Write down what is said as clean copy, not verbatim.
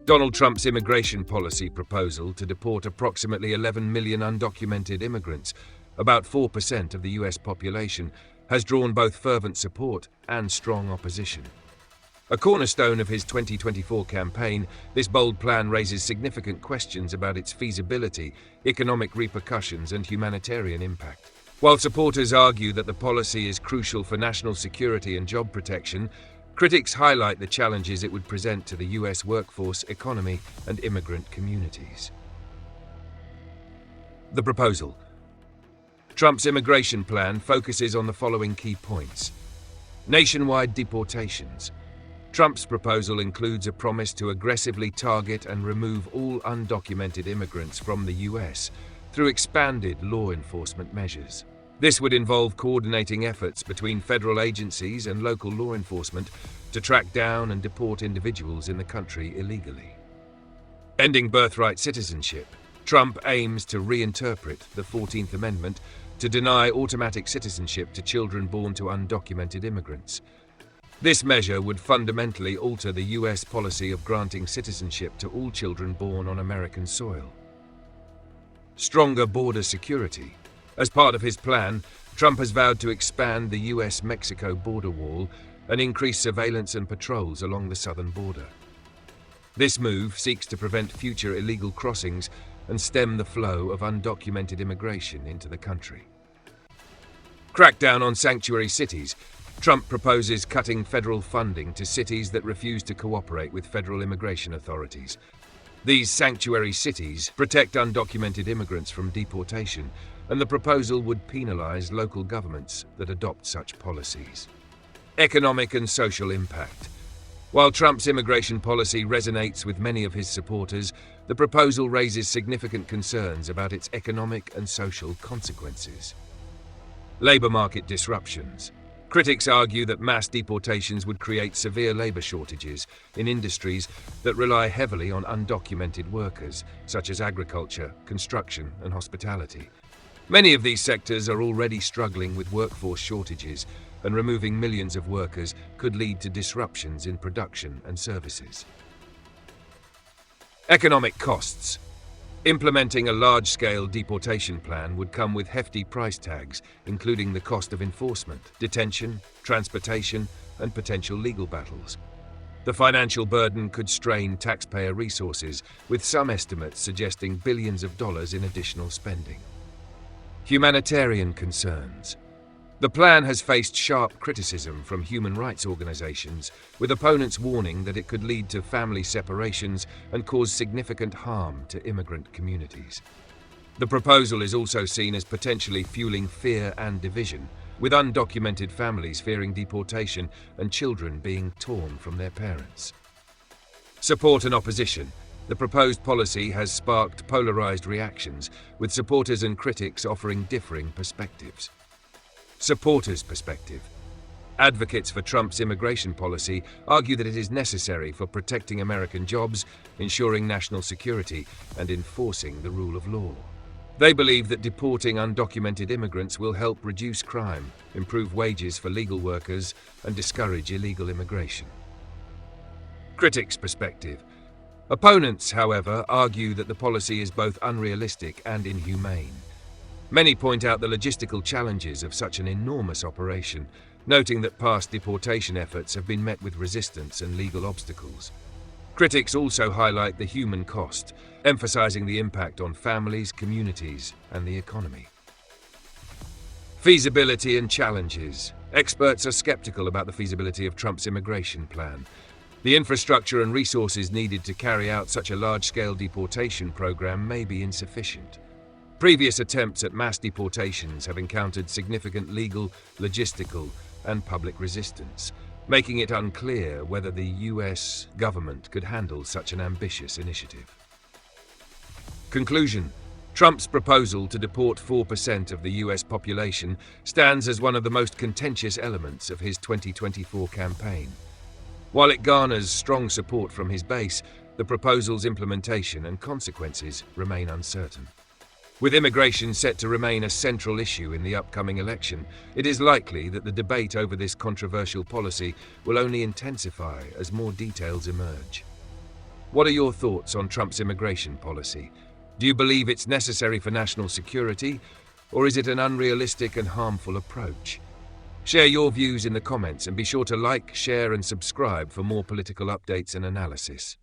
Donald Trump's immigration policy proposal to deport approximately 11 million undocumented immigrants, about 4% of the US population, has drawn both fervent support and strong opposition. A cornerstone of his 2024 campaign, this bold plan raises significant questions about its feasibility, economic repercussions, and humanitarian impact. While supporters argue that the policy is crucial for national security and job protection, critics highlight the challenges it would present to the US workforce, economy, and immigrant communities. The proposal. Trump's immigration plan focuses on the following key points. Nationwide deportations. Trump's proposal includes a promise to aggressively target and remove all undocumented immigrants from the US through expanded law enforcement measures. This would involve coordinating efforts between federal agencies and local law enforcement to track down and deport individuals in the country illegally. Ending birthright citizenship. Trump aims to reinterpret the 14th Amendment to deny automatic citizenship to children born to undocumented immigrants. This measure would fundamentally alter the US policy of granting citizenship to all children born on American soil. Stronger border security. As part of his plan, Trump has vowed to expand the US-Mexico border wall and increase surveillance and patrols along the southern border. This move seeks to prevent future illegal crossings and stem the flow of undocumented immigration into the country. Crackdown on sanctuary cities. Trump proposes cutting federal funding to cities that refuse to cooperate with federal immigration authorities. These sanctuary cities protect undocumented immigrants from deportation, and the proposal would penalize local governments that adopt such policies. Economic and social impact. While Trump's immigration policy resonates with many of his supporters, the proposal raises significant concerns about its economic and social consequences. Labor market disruptions. Critics argue that mass deportations would create severe labor shortages in industries that rely heavily on undocumented workers, such as agriculture, construction, and hospitality. Many of these sectors are already struggling with workforce shortages, and removing millions of workers could lead to disruptions in production and services. Economic costs. Implementing a large-scale deportation plan would come with hefty price tags, including the cost of enforcement, detention, transportation, and potential legal battles. The financial burden could strain taxpayer resources, with some estimates suggesting billions of dollars in additional spending. Humanitarian concerns. The plan has faced sharp criticism from human rights organizations, with opponents warning that it could lead to family separations and cause significant harm to immigrant communities. The proposal is also seen as potentially fueling fear and division, with undocumented families fearing deportation and children being torn from their parents. Support and opposition. The proposed policy has sparked polarized reactions, with supporters and critics offering differing perspectives. Supporters' perspective. Advocates for Trump's immigration policy argue that it is necessary for protecting American jobs, ensuring national security, and enforcing the rule of law. They believe that deporting undocumented immigrants will help reduce crime, improve wages for legal workers, and discourage illegal immigration. Critics' perspective. Opponents, however, argue that the policy is both unrealistic and inhumane. Many point out the logistical challenges of such an enormous operation, noting that past deportation efforts have been met with resistance and legal obstacles. Critics also highlight the human cost, emphasizing the impact on families, communities, and the economy. Feasibility and challenges. Experts are skeptical about the feasibility of Trump's immigration plan. The infrastructure and resources needed to carry out such a large-scale deportation program may be insufficient. Previous attempts at mass deportations have encountered significant legal, logistical, and public resistance, making it unclear whether the US government could handle such an ambitious initiative. Conclusion. Trump's proposal to deport 4% of the US population stands as one of the most contentious elements of his 2024 campaign. While it garners strong support from his base, the proposal's implementation and consequences remain uncertain. With immigration set to remain a central issue in the upcoming election, it is likely that the debate over this controversial policy will only intensify as more details emerge. What are your thoughts on Trump's immigration policy? Do you believe it's necessary for national security, or is it an unrealistic and harmful approach? Share your views in the comments and be sure to like, share and subscribe for more political updates and analysis.